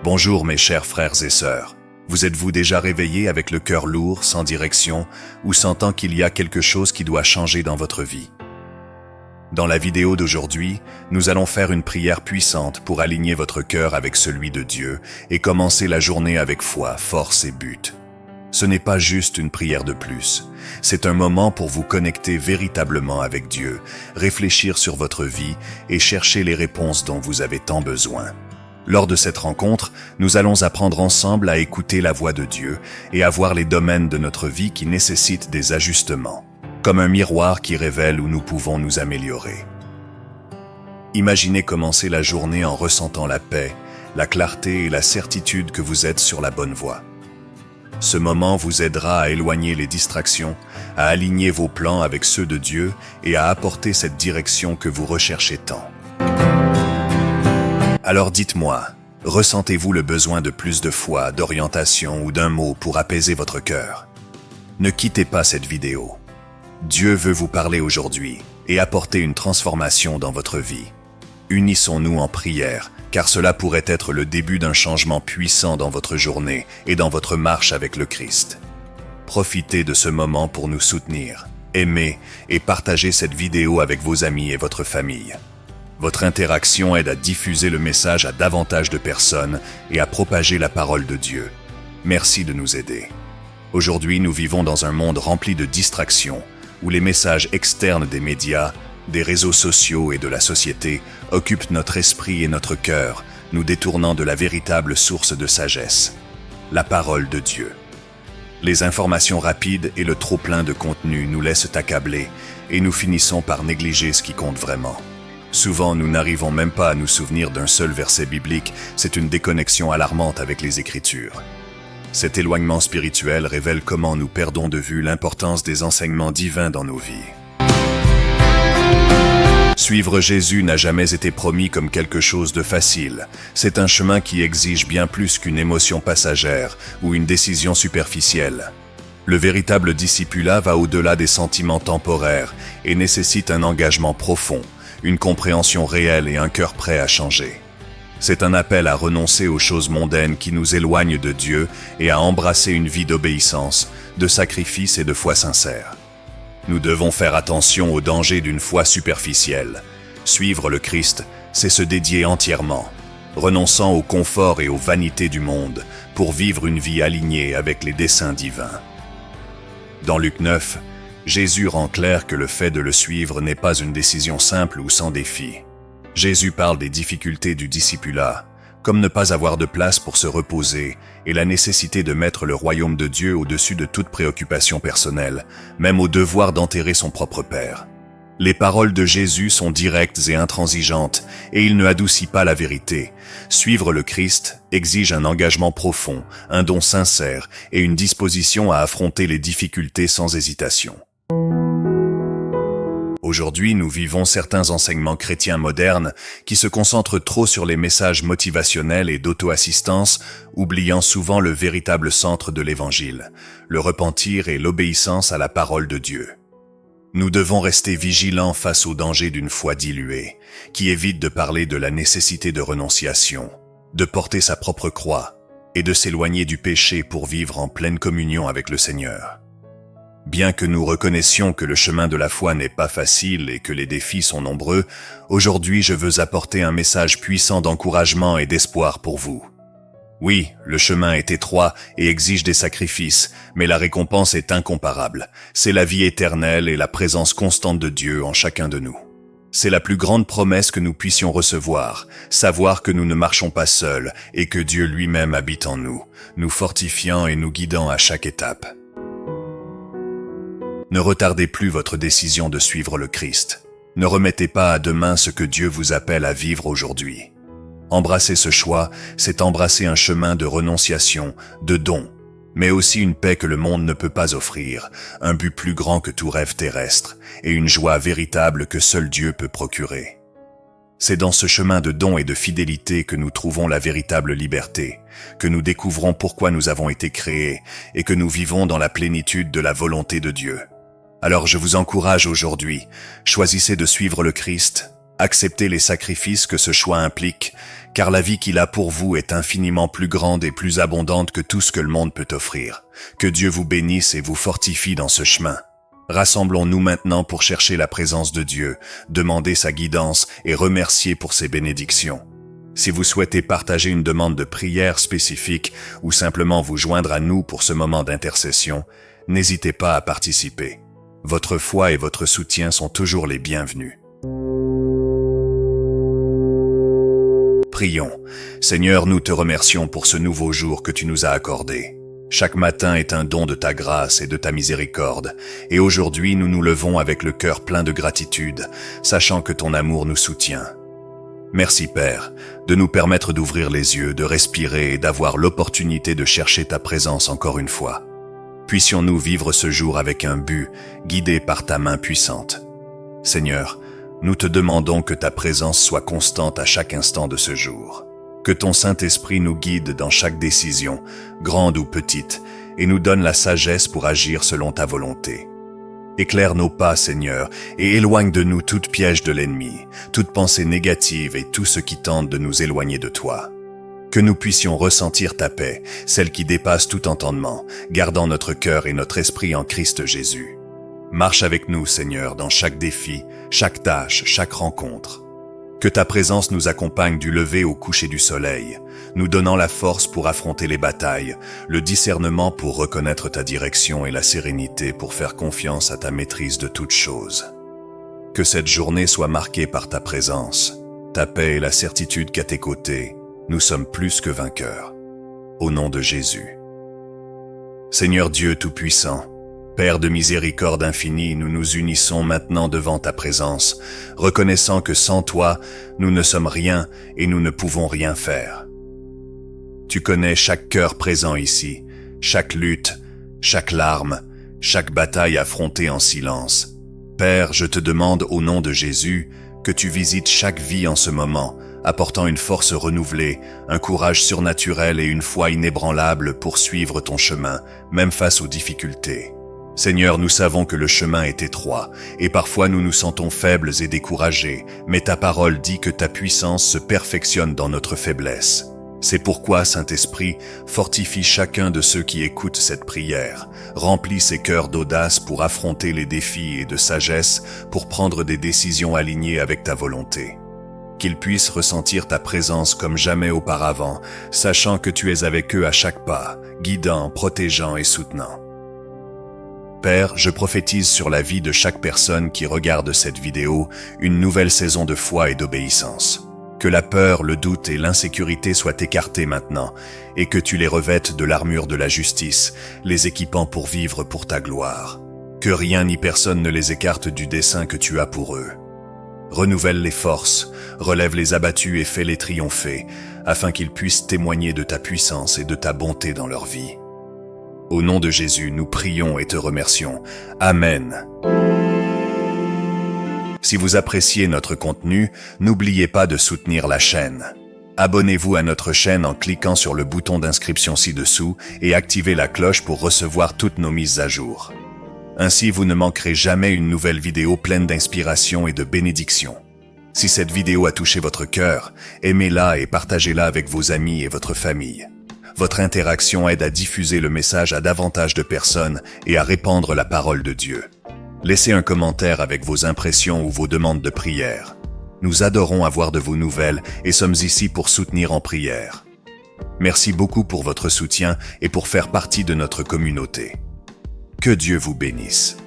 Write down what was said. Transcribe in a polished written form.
Bonjour mes chers frères et sœurs. Vous êtes-vous déjà réveillés avec le cœur lourd, sans direction, ou sentant qu'il y a quelque chose qui doit changer dans votre vie? Dans la vidéo d'aujourd'hui, nous allons faire une prière puissante pour aligner votre cœur avec celui de Dieu et commencer la journée avec foi, force et but. Ce n'est pas juste une prière de plus, c'est un moment pour vous connecter véritablement avec Dieu, réfléchir sur votre vie et chercher les réponses dont vous avez tant besoin. Lors de cette rencontre, nous allons apprendre ensemble à écouter la voix de Dieu et à voir les domaines de notre vie qui nécessitent des ajustements, comme un miroir qui révèle où nous pouvons nous améliorer. Imaginez commencer la journée en ressentant la paix, la clarté et la certitude que vous êtes sur la bonne voie. Ce moment vous aidera à éloigner les distractions, à aligner vos plans avec ceux de Dieu et à apporter cette direction que vous recherchez tant. Alors dites-moi, ressentez-vous le besoin de plus de foi, d'orientation ou d'un mot pour apaiser votre cœur? Ne quittez pas cette vidéo. Dieu veut vous parler aujourd'hui et apporter une transformation dans votre vie. Unissons-nous en prière, car cela pourrait être le début d'un changement puissant dans votre journée et dans votre marche avec le Christ. Profitez de ce moment pour nous soutenir, aimer et partager cette vidéo avec vos amis et votre famille. Votre interaction aide à diffuser le message à davantage de personnes et à propager la parole de Dieu. Merci de nous aider. Aujourd'hui, nous vivons dans un monde rempli de distractions, où les messages externes des médias, des réseaux sociaux et de la société occupent notre esprit et notre cœur, nous détournant de la véritable source de sagesse, la parole de Dieu. Les informations rapides et le trop-plein de contenu nous laissent accabler et nous finissons par négliger ce qui compte vraiment. Souvent, nous n'arrivons même pas à nous souvenir d'un seul verset biblique, c'est une déconnexion alarmante avec les Écritures. Cet éloignement spirituel révèle comment nous perdons de vue l'importance des enseignements divins dans nos vies. Suivre Jésus n'a jamais été promis comme quelque chose de facile. C'est un chemin qui exige bien plus qu'une émotion passagère ou une décision superficielle. Le véritable discipulat va au-delà des sentiments temporaires et nécessite un engagement profond, une compréhension réelle et un cœur prêt à changer. C'est un appel à renoncer aux choses mondaines qui nous éloignent de Dieu et à embrasser une vie d'obéissance, de sacrifice et de foi sincère. Nous devons faire attention aux dangers d'une foi superficielle. Suivre le Christ, c'est se dédier entièrement, renonçant au confort et aux vanités du monde pour vivre une vie alignée avec les desseins divins. Dans Luc 9, Jésus rend clair que le fait de le suivre n'est pas une décision simple ou sans défi. Jésus parle des difficultés du discipulat, comme ne pas avoir de place pour se reposer et la nécessité de mettre le royaume de Dieu au-dessus de toute préoccupation personnelle, même au devoir d'enterrer son propre Père. Les paroles de Jésus sont directes et intransigeantes, et il ne adoucit pas la vérité. Suivre le Christ exige un engagement profond, un don sincère et une disposition à affronter les difficultés sans hésitation. Aujourd'hui, nous vivons certains enseignements chrétiens modernes qui se concentrent trop sur les messages motivationnels et d'auto-assistance, oubliant souvent le véritable centre de l'Évangile, le repentir et l'obéissance à la parole de Dieu. Nous devons rester vigilants face au danger d'une foi diluée, qui évite de parler de la nécessité de renonciation, de porter sa propre croix et de s'éloigner du péché pour vivre en pleine communion avec le Seigneur. Bien que nous reconnaissions que le chemin de la foi n'est pas facile et que les défis sont nombreux, aujourd'hui je veux apporter un message puissant d'encouragement et d'espoir pour vous. Oui, le chemin est étroit et exige des sacrifices, mais la récompense est incomparable. C'est la vie éternelle et la présence constante de Dieu en chacun de nous. C'est la plus grande promesse que nous puissions recevoir, savoir que nous ne marchons pas seuls et que Dieu lui-même habite en nous, nous fortifiant et nous guidant à chaque étape. Ne retardez plus votre décision de suivre le Christ. Ne remettez pas à demain ce que Dieu vous appelle à vivre aujourd'hui. Embrasser ce choix, c'est embrasser un chemin de renonciation, de don, mais aussi une paix que le monde ne peut pas offrir, un but plus grand que tout rêve terrestre, et une joie véritable que seul Dieu peut procurer. C'est dans ce chemin de don et de fidélité que nous trouvons la véritable liberté, que nous découvrons pourquoi nous avons été créés et que nous vivons dans la plénitude de la volonté de Dieu. Alors je vous encourage aujourd'hui, choisissez de suivre le Christ, Acceptez les sacrifices que ce choix implique, car la vie qu'il a pour vous est infiniment plus grande et plus abondante que tout ce que le monde peut offrir. Que Dieu vous bénisse et vous fortifie dans ce chemin. Rassemblons-nous maintenant pour chercher la présence de Dieu, demander sa guidance et remercier pour ses bénédictions. Si vous souhaitez partager une demande de prière spécifique ou simplement vous joindre à nous pour ce moment d'intercession, n'hésitez pas à participer. Votre foi et votre soutien sont toujours les bienvenus. Prions. Seigneur, nous te remercions pour ce nouveau jour que tu nous as accordé. Chaque matin est un don de ta grâce et de ta miséricorde, et aujourd'hui nous nous levons avec le cœur plein de gratitude, sachant que ton amour nous soutient. Merci Père, de nous permettre d'ouvrir les yeux, de respirer et d'avoir l'opportunité de chercher ta présence encore une fois. Puissions-nous vivre ce jour avec un but, guidés par ta main puissante. Seigneur, nous te demandons que ta présence soit constante à chaque instant de ce jour. Que ton Saint-Esprit nous guide dans chaque décision, grande ou petite, et nous donne la sagesse pour agir selon ta volonté. Éclaire nos pas, Seigneur, et éloigne de nous toute piège de l'ennemi, toute pensée négative et tout ce qui tente de nous éloigner de toi. Que nous puissions ressentir ta paix, celle qui dépasse tout entendement, gardant notre cœur et notre esprit en Christ Jésus. Marche avec nous, Seigneur, dans chaque défi, chaque tâche, chaque rencontre. Que ta présence nous accompagne du lever au coucher du soleil, nous donnant la force pour affronter les batailles, le discernement pour reconnaître ta direction et la sérénité pour faire confiance à ta maîtrise de toutes choses. Que cette journée soit marquée par ta présence, ta paix et la certitude qu'à tes côtés, nous sommes plus que vainqueurs. Au nom de Jésus. Seigneur Dieu Tout-Puissant, Père de miséricorde infinie, nous nous unissons maintenant devant ta présence, reconnaissant que sans toi, nous ne sommes rien et nous ne pouvons rien faire. Tu connais chaque cœur présent ici, chaque lutte, chaque larme, chaque bataille affrontée en silence. Père, je te demande au nom de Jésus que tu visites chaque vie en ce moment, apportant une force renouvelée, un courage surnaturel et une foi inébranlable pour suivre ton chemin, même face aux difficultés. Seigneur, nous savons que le chemin est étroit, et parfois nous nous sentons faibles et découragés, mais ta parole dit que ta puissance se perfectionne dans notre faiblesse. C'est pourquoi, Saint-Esprit, fortifie chacun de ceux qui écoutent cette prière, remplis ses cœurs d'audace pour affronter les défis et de sagesse pour prendre des décisions alignées avec ta volonté. Qu'ils puissent ressentir ta présence comme jamais auparavant, sachant que tu es avec eux à chaque pas, guidant, protégeant et soutenant. Père, je prophétise sur la vie de chaque personne qui regarde cette vidéo une nouvelle saison de foi et d'obéissance. Que la peur, le doute et l'insécurité soient écartés maintenant et que tu les revêtes de l'armure de la justice, les équipant pour vivre pour ta gloire. Que rien ni personne ne les écarte du dessein que tu as pour eux. Renouvelle les forces, relève les abattus et fais-les triompher, afin qu'ils puissent témoigner de ta puissance et de ta bonté dans leur vie. Au nom de Jésus, nous prions et te remercions. Amen. Si vous appréciez notre contenu, n'oubliez pas de soutenir la chaîne. Abonnez-vous à notre chaîne en cliquant sur le bouton d'inscription ci-dessous et activez la cloche pour recevoir toutes nos mises à jour. Ainsi, vous ne manquerez jamais une nouvelle vidéo pleine d'inspiration et de bénédictions. Si cette vidéo a touché votre cœur, aimez-la et partagez-la avec vos amis et votre famille. Votre interaction aide à diffuser le message à davantage de personnes et à répandre la parole de Dieu. Laissez un commentaire avec vos impressions ou vos demandes de prière. Nous adorons avoir de vos nouvelles et sommes ici pour soutenir en prière. Merci beaucoup pour votre soutien et pour faire partie de notre communauté. Que Dieu vous bénisse.